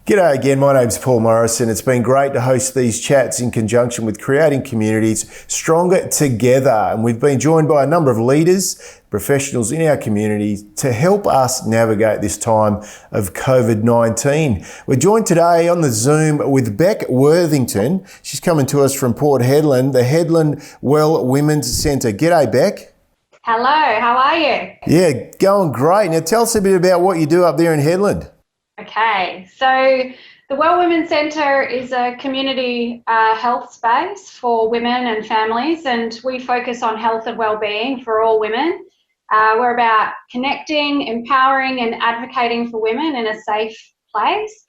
G'day again, my name's Paul Morrison. It's been great to host these chats in conjunction with creating communities stronger together. And we've been joined by a number of leaders, professionals in our community to help us navigate this time of COVID-19. We're joined today on the Zoom with Bec Worthington. She's coming to us from Port Hedland, the Hedland Well Women's Centre. G'day, Bec. Hello, how are you? Yeah, going great. Now tell us a bit about what you do up there in Hedland. Okay, so the Well Women's Centre is a community health space for women and families, and we focus on health and well-being for all women. We're about connecting, empowering and advocating for women in a safe place.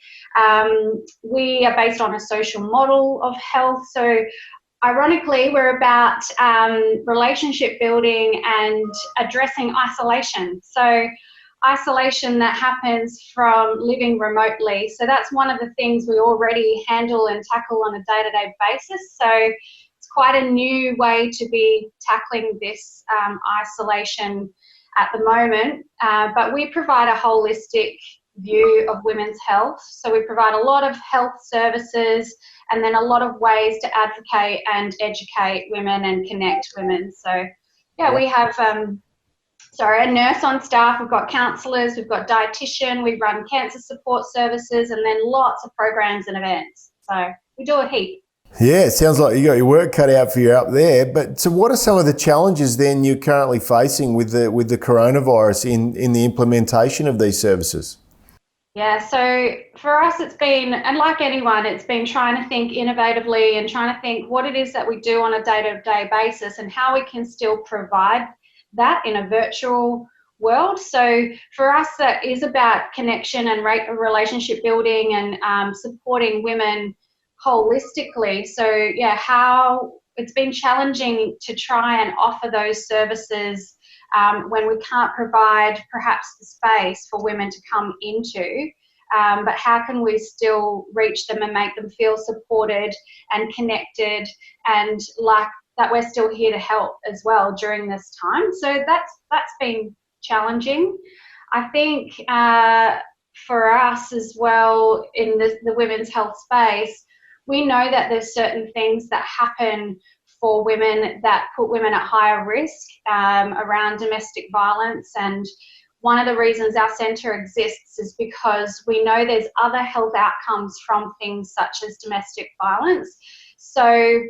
We are based on a social model of health, so ironically we're about relationship building and addressing isolation. So isolation that happens from living remotely. So that's one of the things we already handle and tackle on a day-to-day basis. So it's quite a new way to be tackling this isolation at the moment. But we provide a holistic view of women's health. So we provide a lot of health services and then a lot of ways to advocate and educate women and connect women. So yeah, we have a nurse on staff, we've got counsellors, we've got dietitian, we run cancer support services, and then lots of programs and events. So we do a heap. Yeah, it sounds like you got your work cut out for you up there. But so what are some of the challenges then you're currently facing with the coronavirus in the implementation of these services? Yeah, so for us it's been, and like anyone, it's been trying to think innovatively and trying to think what it is that we do on a day-to-day basis and how we can still provide that in a virtual world. So for us, that is about connection and relationship building and supporting women holistically. So yeah, how it's been challenging to try and offer those services when we can't provide perhaps the space for women to come into. But how can we still reach them and make them feel supported and connected and like that we're still here to help as well during this time. So that's been challenging. I think for us as well in the women's health space, we know that there's certain things that happen for women that put women at higher risk around domestic violence. And one of the reasons our centre exists is because we know there's other health outcomes from things such as domestic violence. So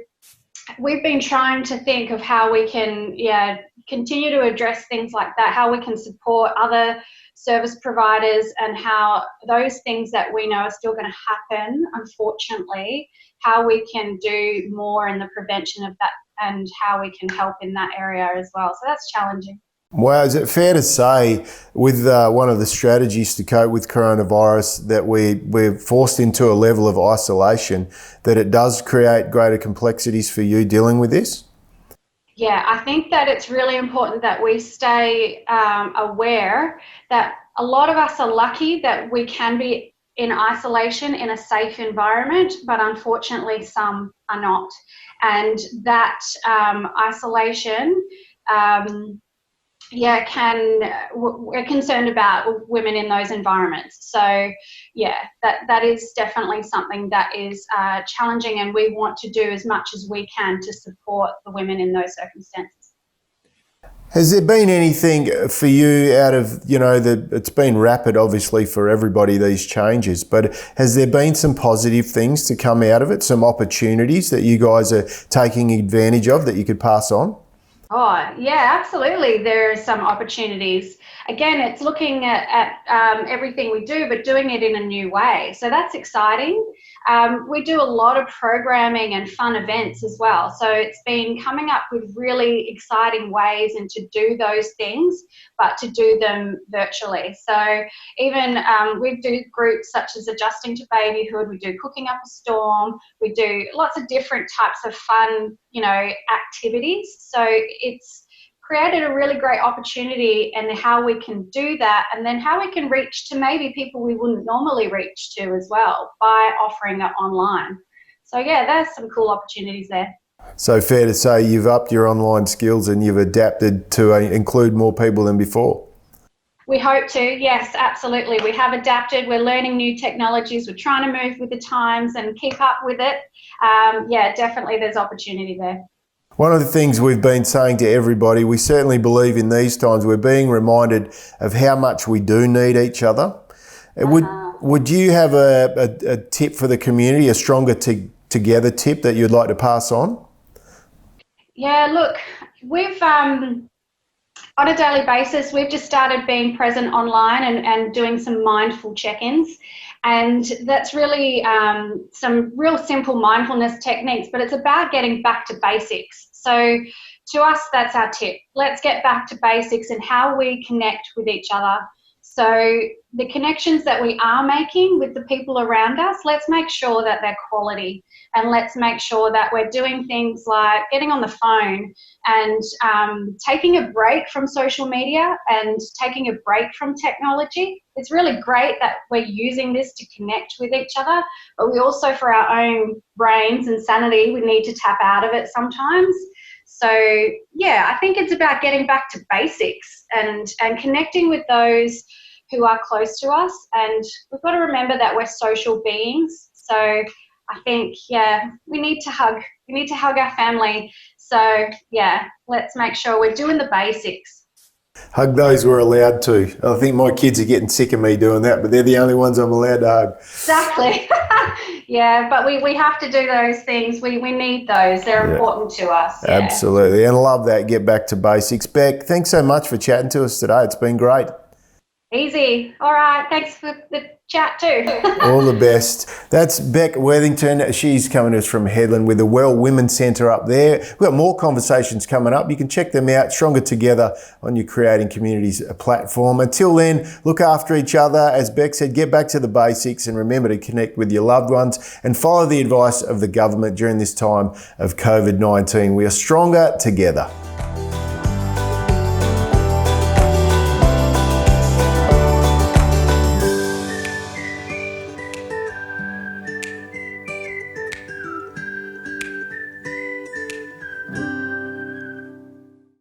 we've been trying to think of how we can continue to address things like that, how we can support other service providers and how those things that we know are still going to happen, unfortunately, how we can do more in the prevention of that and how we can help in that area as well. So that's challenging. Wow, is it fair to say with one of the strategies to cope with coronavirus that we're forced into a level of isolation, that it does create greater complexities for you dealing with this? Yeah, I think that it's really important that we stay aware that a lot of us are lucky that we can be in isolation in a safe environment, but unfortunately some are not. And that isolation we're concerned about women in those environments. So yeah, that is definitely something that is challenging, and we want to do as much as we can to support the women in those circumstances. Has there been anything for you out of, it's been rapid obviously for everybody, these changes, but has there been some positive things to come out of it, some opportunities that you guys are taking advantage of that you could pass on? Oh, yeah, absolutely. There are some opportunities. Again, it's looking at everything we do, but doing it in a new way. So that's exciting. We do a lot of programming and fun events as well. So it's been coming up with really exciting ways and to do those things, but to do them virtually. So even we do groups such as Adjusting to Babyhood, we do Cooking Up a Storm, we do lots of different types of fun, activities. So it's created a really great opportunity and how we can do that, and then how we can reach to maybe people we wouldn't normally reach to as well by offering it online. So yeah, there's some cool opportunities there. So fair to say you've upped your online skills and you've adapted to include more people than before? We hope to, yes, absolutely. We have adapted. We're learning new technologies. We're trying to move with the times and keep up with it. Yeah, definitely there's opportunity there. One of the things we've been saying to everybody, we certainly believe in these times, we're being reminded of how much we do need each other. Would you have a tip for the community, a stronger together tip that you'd like to pass on? Yeah, look, we've on a daily basis, we've just started being present online and doing some mindful check-ins. And that's really some real simple mindfulness techniques, but it's about getting back to basics. So to us, that's our tip. Let's get back to basics and how we connect with each other. So the connections that we are making with the people around us, let's make sure that they're quality, and let's make sure that we're doing things like getting on the phone and taking a break from social media and taking a break from technology. It's really great that we're using this to connect with each other, but we also, for our own brains and sanity, we need to tap out of it sometimes. So yeah, I think it's about getting back to basics and connecting with those who are close to us. And we've got to remember that we're social beings. So I think, yeah, we need to hug our family. So yeah, let's make sure we're doing the basics. Hug those we're allowed to. I think my kids are getting sick of me doing that, but they're the only ones I'm allowed to hug. Exactly. Yeah, but we have to do those things. We need those. They're important to us. Yeah. Absolutely. And I love that. Get back to basics. Beck, thanks so much for chatting to us today. It's been great. Easy. All right. Thanks for the chat too. All the best. That's Beck Worthington. She's coming to us from Headland with the Well Women's Centre up there. We've got more conversations coming up. You can check them out, Stronger Together, on your Creating Communities platform. Until then, look after each other. As Beck said, get back to the basics and remember to connect with your loved ones and follow the advice of the government during this time of COVID-19. We are stronger together.